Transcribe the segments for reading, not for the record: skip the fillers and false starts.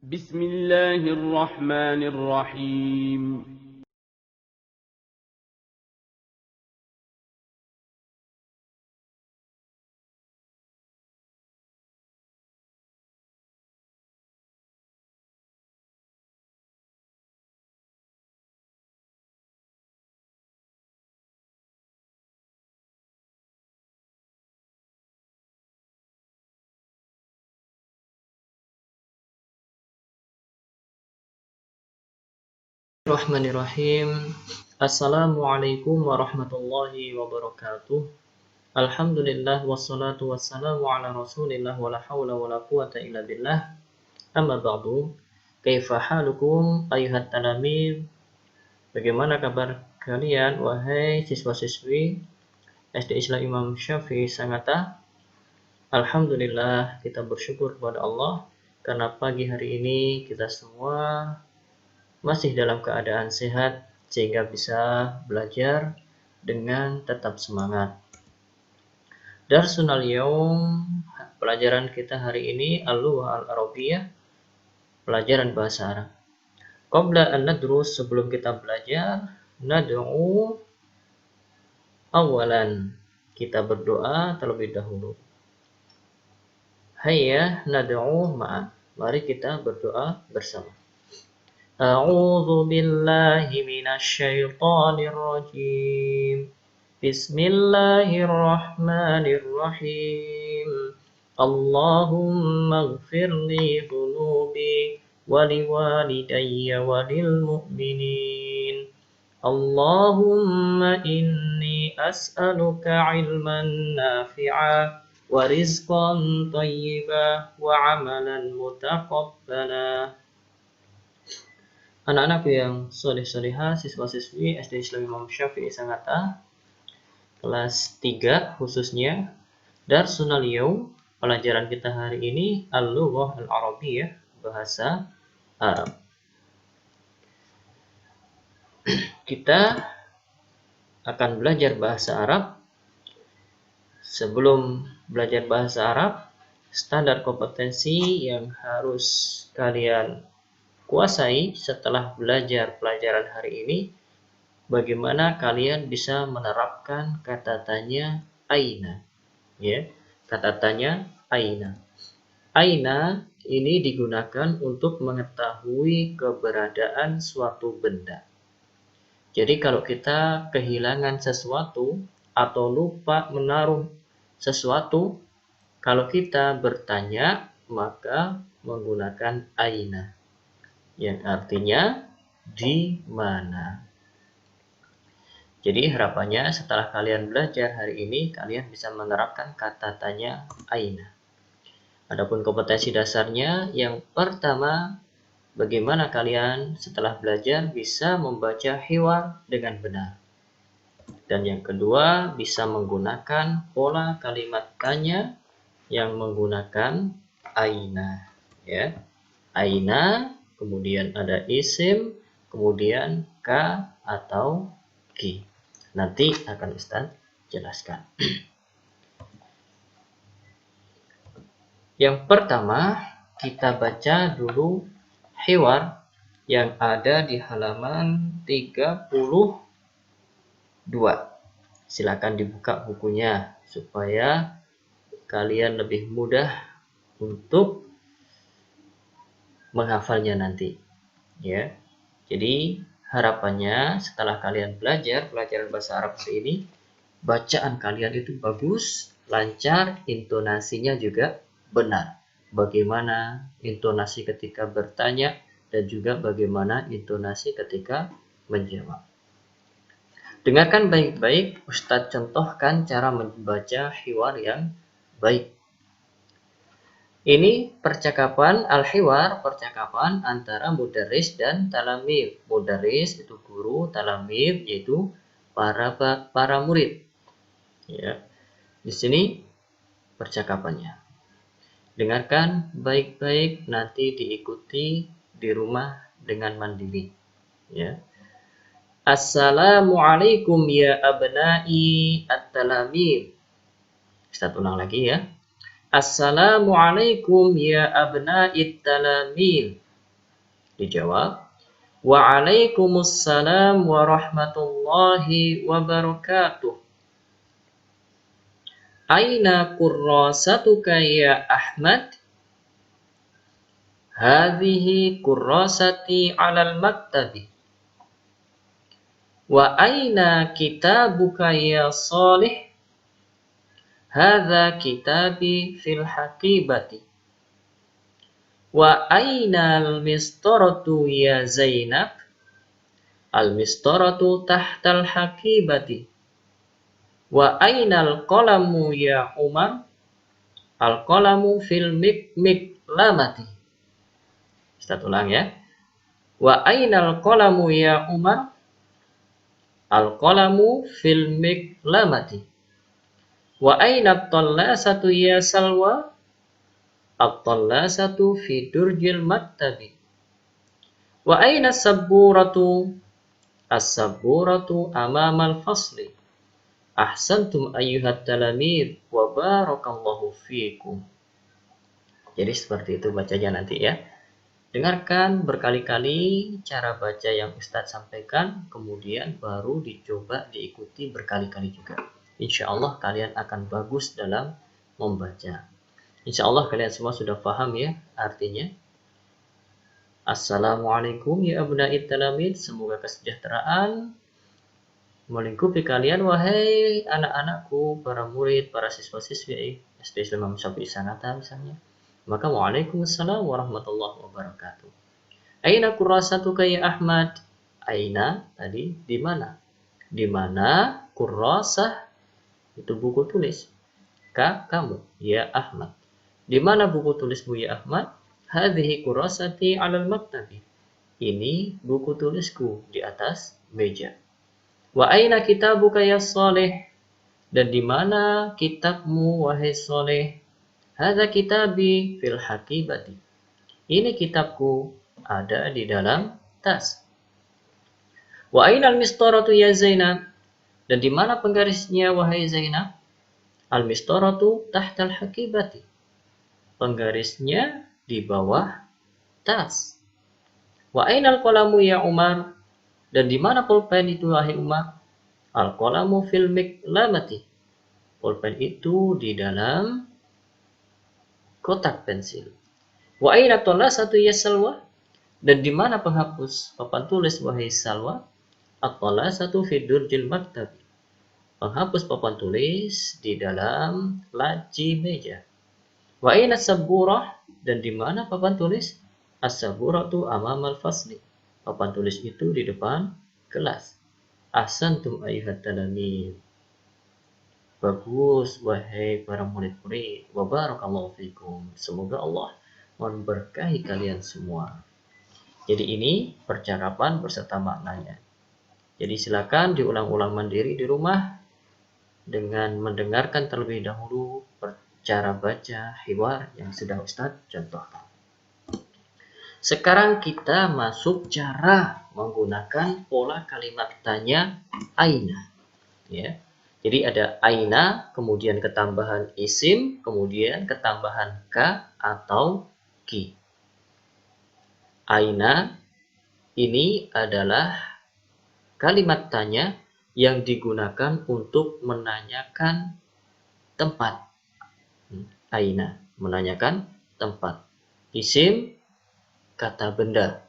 بسم الله الرحمن الرحيم. Bismillahirrahmanirrahim. Assalamualaikum warahmatullahi wabarakatuh. Alhamdulillah wassalatu wassalamu ala rasulillah wa la hawla wa la quwata illa billah. Amma ba'du. Kaifa halukum ayuhat talamid? Bagaimana kabar kalian wahai siswa-siswi SD Islam Imam Syafi'i Sangatta? Alhamdulillah, kita bersyukur kepada Allah karena pagi hari ini kita semua masih dalam keadaan sehat sehingga bisa belajar dengan tetap semangat. Darsun al-yaum, pelajaran kita hari ini al-lughah al-arabiyyah, pelajaran bahasa Arab. Qabla an nadrus, sebelum kita belajar, nad'u awalan, kita berdoa terlebih dahulu. Hayya nad'u ma'an, mari kita berdoa bersama. A'udzu billahi minasy syaithanir rajim. Bismillahirrahmanirrahim. Allahumma ighfir li dhunubi wa liwalidayya wa lil mu'minin. Allahumma inni as'aluka 'ilman nafi'a wa rizqan thayyiban wa 'amalan mutaqabbala. Anak-anakku yang soleh-solehah, siswa-siswi SD Islam Imam Syafi'i Sangatta, kelas 3 khususnya, Darsun al-yaum, pelajaran kita hari ini, al-lughah al-arabiyyah, bahasa Arab. Kita akan belajar bahasa Arab. Sebelum belajar bahasa Arab, standar kompetensi yang harus kalian kuasai setelah belajar pelajaran hari ini, bagaimana kalian bisa menerapkan kata tanya aina. Ya, kata tanya aina. Aina ini digunakan untuk mengetahui keberadaan suatu benda. Jadi kalau kita kehilangan sesuatu atau lupa menaruh sesuatu, kalau kita bertanya maka menggunakan aina, yang artinya di mana. Jadi harapannya setelah kalian belajar hari ini, kalian bisa menerapkan kata tanya aina. Adapun kompetensi dasarnya, yang pertama, bagaimana kalian setelah belajar bisa membaca hiwar dengan benar. Dan yang kedua, bisa menggunakan pola kalimat tanya yang menggunakan aina. Ya, aina, kemudian ada isim, kemudian ka atau ki. Nanti akan Ustaz jelaskan. Yang pertama, kita baca dulu hiwar yang ada di halaman 32. Silakan dibuka bukunya supaya kalian lebih mudah untuk menghafalnya nanti. Ya. Jadi harapannya setelah kalian belajar pelajaran bahasa Arab ini, bacaan kalian itu bagus, lancar, intonasinya juga benar. Bagaimana intonasi ketika bertanya dan juga bagaimana intonasi ketika menjawab. Dengarkan baik-baik, Ustadz contohkan cara membaca hiwar yang baik. Ini percakapan al-hiwar, percakapan antara mudarris dan talamid. Mudarris itu guru, talamid yaitu para murid. Ya. Di sini percakapannya. Dengarkan baik-baik, nanti diikuti di rumah dengan mandiri. Ya. Assalamualaikum ya abna'i at-talamid. Kita ulang lagi ya. Assalamualaikum ya abna'it talamid. Dijawab, Waalaikumsalam warahmatullahi wabarakatuh. Aina kurrasatuka ya Ahmad? Hadhihi kurrasati 'alal maktabi. Wa aina kitabuka ya Salih? Hadza kitabi fil haqibati. Wa aina al-mistaratu ya Zainab? Al-mistaratu tahtal haqibati. Wa aina al-qalamu ya Umar? Al-qalamu fil miklamati. Kita ulang ya. Wa aina al-qalamu ya Umar? Al-qalamu fil miklamati. Wa aina at-tallasatu ya Salwa? At-tallasatu fi durjil maktabi. Wa aina as-sabburatu? As-sabburatu amamal fasli. Ahsantum ayyuhat talamid wa barakallahu fiikum. Jadi seperti itu bacanya nanti ya. Dengarkan berkali-kali cara baca yang Ustadz sampaikan, kemudian baru dicoba diikuti berkali-kali juga. Insya Allah kalian akan bagus dalam membaca. Insya Allah kalian semua sudah paham ya artinya. Assalamualaikum ya abna'it talamid. Semoga kesejahteraan melingkupi kalian wahai anak-anakku, para murid, para siswa-siswi SD Islam Syafi'i Sanata misalnya. Maka waalaikumsalam warahmatullahi wabarakatuh. Aina kurrasatuka ya Ahmad? Aina tadi di mana? Di mana kurrasah itu buku tulis. Kamu ya Ahmad. Di mana buku tulismu ya Ahmad? Hadhihi kurrasati 'alal maktabi. Ini buku tulisku di atas meja. Wa aina kitabuka ya Saleh? Dan di mana kitabmu wahai Saleh? Hadza kitabi fil haqibati. Ini kitabku ada di dalam tas. Wa aina al-mistaratu ya Zainab? Dan di mana penggarisnya wahai Zainab? Al-mistaratu tahtal haqibati. Penggarisnya di bawah tas. Wa aina al-qalamu ya Umar? Dan di mana pulpen itu wahai Umar? Al-qalamu fil miklamati. Pulpen itu di dalam kotak pensil. Wa aina at-tallasatu ya Salwa? Dan di mana penghapus papan tulis wahai Salwa? At-tallasatu fi durjil maktabi. Penghapus papan tulis di dalam laci meja. Wa aina as-sabburah? Dan di mana papan tulis? As-sabburatu amamal fasli. Papan tulis itu di depan kelas. Ahsantum ayyuhat talamid. Bagus wahai para murid-murid. Wa barakallahu fikum. Semoga Allah memberkahi kalian semua. Jadi ini percakapan beserta maknanya. Jadi silakan diulang-ulang mandiri di rumah dengan mendengarkan terlebih dahulu cara baca hiwar yang sudah Ustadz contohkan. Sekarang kita masuk cara menggunakan pola kalimat tanya aina. Ya. Jadi ada aina, kemudian ketambahan isim, kemudian ketambahan ka atau ki. Aina ini adalah kalimat tanya yang digunakan untuk menanyakan tempat. Aina, menanyakan tempat. Isim, kata benda.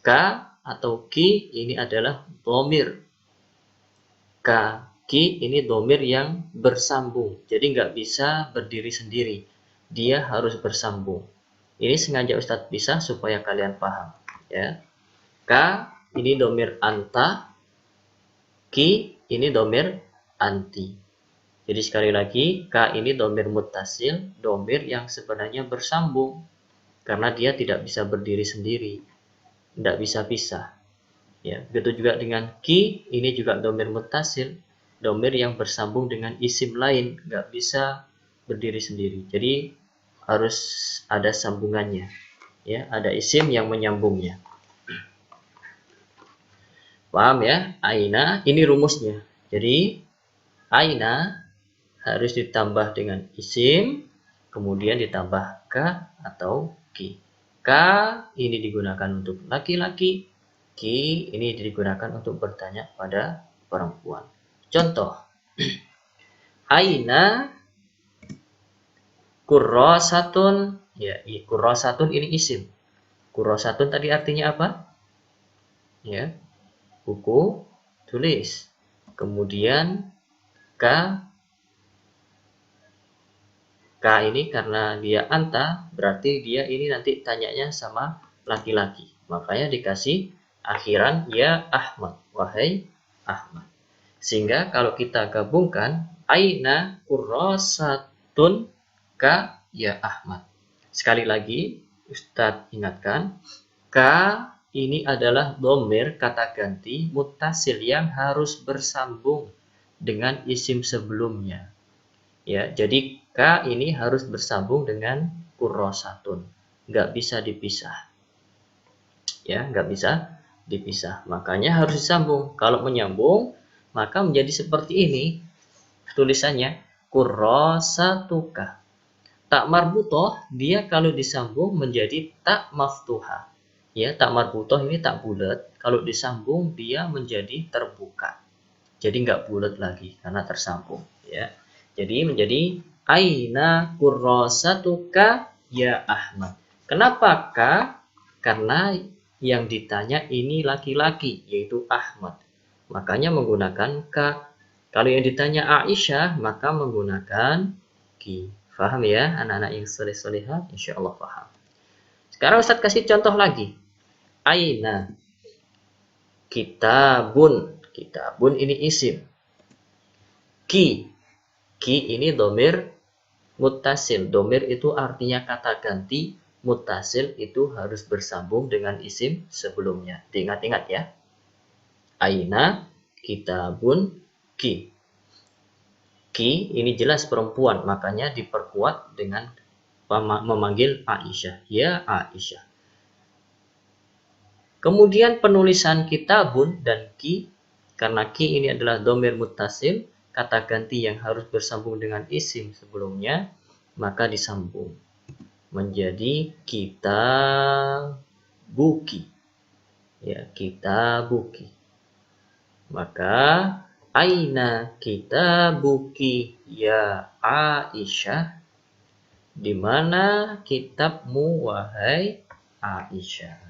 Ka atau ki ini adalah dhamir. Ka, ki ini dhamir yang bersambung. Jadi nggak bisa berdiri sendiri. Dia harus bersambung. Ini sengaja Ustadz pisah supaya kalian paham. Ya. Ka ini dhamir anta. Ki ini dhamir anti. Jadi sekali lagi, ka ini dhamir muttasil, dhamir yang sebenarnya bersambung. Karena dia tidak bisa berdiri sendiri. Tidak bisa pisah. Ya, begitu juga dengan ki, ini juga dhamir muttasil, dhamir yang bersambung dengan isim lain, nggak bisa berdiri sendiri. Jadi harus ada sambungannya. Ya, ada isim yang menyambungnya. Paham ya? Aina, ini rumusnya. Jadi aina harus ditambah dengan isim, kemudian ditambah ka atau ki. Ka ini digunakan untuk laki-laki, ki ini digunakan untuk bertanya pada perempuan. Contoh, aina kurrasatun. Ya, kurrasatun ini isim. Kurrasatun tadi artinya apa? Ya, buku tulis. Kemudian ka ini karena dia anta, berarti dia ini nanti tanyanya sama laki-laki. Makanya dikasih akhiran ya Ahmad, wahai Ahmad. Sehingga kalau kita gabungkan aina kurrasatun ka ya Ahmad. Sekali lagi Ustadz ingatkan, ka ini adalah dhamir kata ganti muttasil yang harus bersambung dengan isim sebelumnya. Ya, jadi ka ini harus bersambung dengan kurrasatun, nggak bisa dipisah. Ya, nggak bisa dipisah. Makanya harus disambung. Kalau menyambung, maka menjadi seperti ini tulisannya kurrasatuka. Tak marbutoh dia kalau disambung menjadi tak maftuhah. Ya, tak marbutoh ini tak bulat. Kalau disambung dia menjadi terbuka. Jadi nggak bulat lagi karena tersambung. Ya. Jadi menjadi aina kurrasatuka ya Ahmad. Kenapa ka? Karena yang ditanya ini laki-laki, yaitu Ahmad. Makanya menggunakan ka. Kalau yang ditanya Aisyah, maka menggunakan ki. Faham ya anak-anak yang soleh-solehah? Insya Allah faham. Sekarang Ustadz kasih contoh lagi. Aina kitabun. Kitabun ini isim. Ki ini dhamir muttasil. Dhamir itu artinya kata ganti. Muttasil itu harus bersambung dengan isim sebelumnya. Diingat-ingat ya. Aina kitabun ki. Ki ini jelas perempuan, makanya diperkuat dengan memanggil Aisyah. Ya Aisyah. Kemudian penulisan kitabun dan ki, karena ki ini adalah dhamir muttasil, kata ganti yang harus bersambung dengan isim sebelumnya, maka disambung menjadi kitabuki. Ya, kitabuki. Maka aina kitabuki ya Aisyah? Di mana kitabmu wahai Aisyah?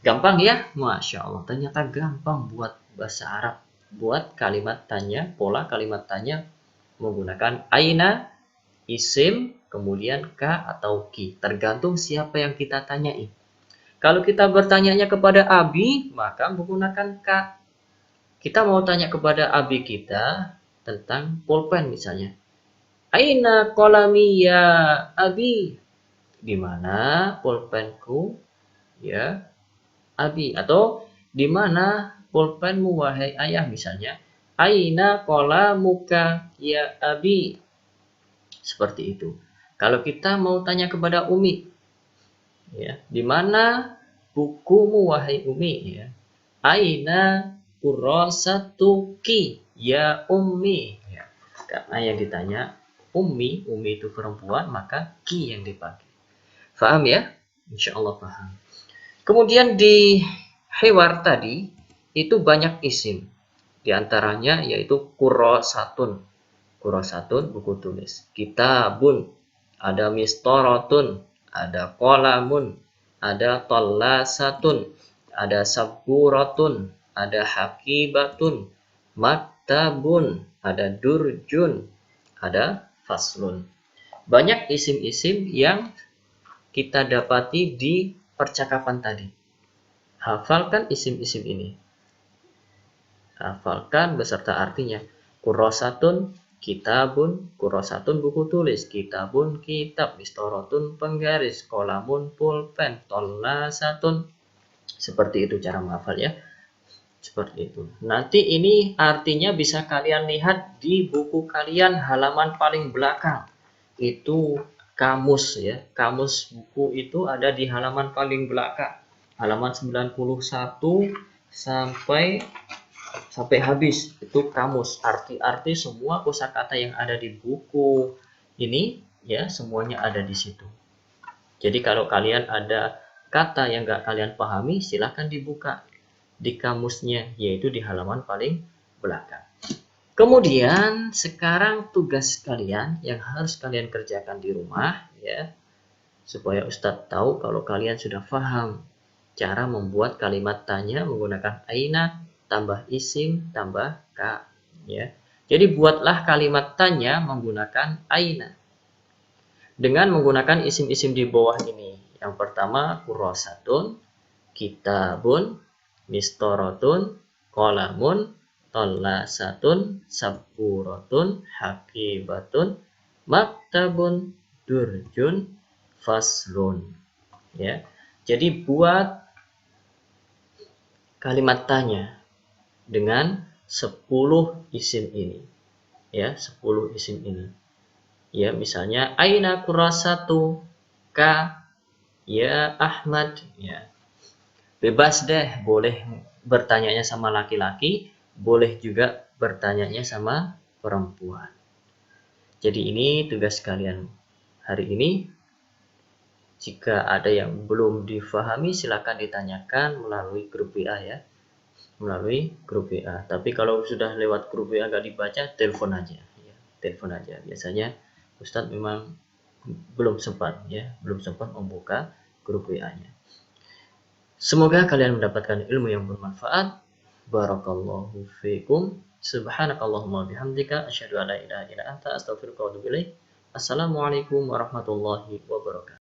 Gampang ya? Masya Allah, ternyata gampang buat bahasa Arab. Buat kalimat tanya, pola kalimat tanya menggunakan aina, isim, kemudian ka atau ki. Tergantung siapa yang kita tanyai. Kalau kita bertanyanya kepada abi, maka menggunakan ka. Kita mau tanya kepada abi kita tentang pulpen misalnya. Aina kolami ya abi? Di mana pulpenku ya abi? Atau di mana pulpenmu wahai ayah misalnya? Aina qalamuka ya abi? Seperti itu. Kalau kita mau tanya kepada Umi, ya, di mana bukumu wahai Umi? Ya. Aina kurrasatuki ya Ummi? Ya. Karena yang ditanya Ummi itu perempuan, maka ki yang dipakai. Faham ya? Insya Allah paham. Kemudian di hiwar tadi itu banyak isim. Di antaranya yaitu kurrasatun. Kurrasatun buku tulis. Kitabun, ada mistorotun, ada kolamun, ada tollasatun, ada saburatun, ada hakibatun, maktabun, ada durjun, ada faslun. Banyak isim-isim yang kita dapati di percakapan tadi. Hafalkan isim-isim ini. Hafalkan beserta artinya. Kurrasatun, kitabun, kurrasatun buku tulis, kitabun kitab, mistorotun penggaris, kolamun pulpen, tollasatun. Seperti itu cara menghafal ya. Seperti itu. Nanti ini artinya bisa kalian lihat di buku kalian halaman paling belakang. Itu kamus ya. Kamus buku itu ada di halaman paling belakang. Halaman 91 sampai habis. Itu kamus. Arti-arti semua kosakata yang ada di buku ini ya semuanya ada di situ. Jadi kalau kalian ada kata yang nggak kalian pahami, silahkan dibuka di kamusnya, yaitu di halaman paling belakang. Kemudian sekarang tugas kalian yang harus kalian kerjakan di rumah, ya, supaya Ustadz tahu kalau kalian sudah paham cara membuat kalimat tanya menggunakan aina tambah isim tambah ka, ya. Jadi buatlah kalimat tanya menggunakan aina dengan menggunakan isim-isim di bawah ini. Yang pertama kurosatun, kitabun, mistorotun, kolamun, tolasatun, saburotun, hakibatun, maktabun, durjun, faslun. Ya, jadi buat kalimat tanya dengan 10 isim ini. Ya, 10 isim ini. Ya, misalnya aina kurasatu ka, ya Ahmad, ya. Bebas deh, boleh bertanyanya sama laki-laki, boleh juga bertanyanya sama perempuan. Jadi ini tugas kalian hari ini. Jika ada yang belum difahami, silakan ditanyakan melalui grup WA, ya. Melalui grup WA. Tapi kalau sudah lewat grup WA nggak dibaca, telepon aja, ya. Telepon aja. Biasanya Ustadz memang belum sempat, ya, belum sempat membuka grup WA-nya. Semoga kalian mendapatkan ilmu yang bermanfaat. Barakallahu fiikum. Subhanakallahumma bihamdika asyhadu an la ilaha illa anta astaghfiruka wa atubu ilaik. Assalamualaikum warahmatullahi wabarakatuh.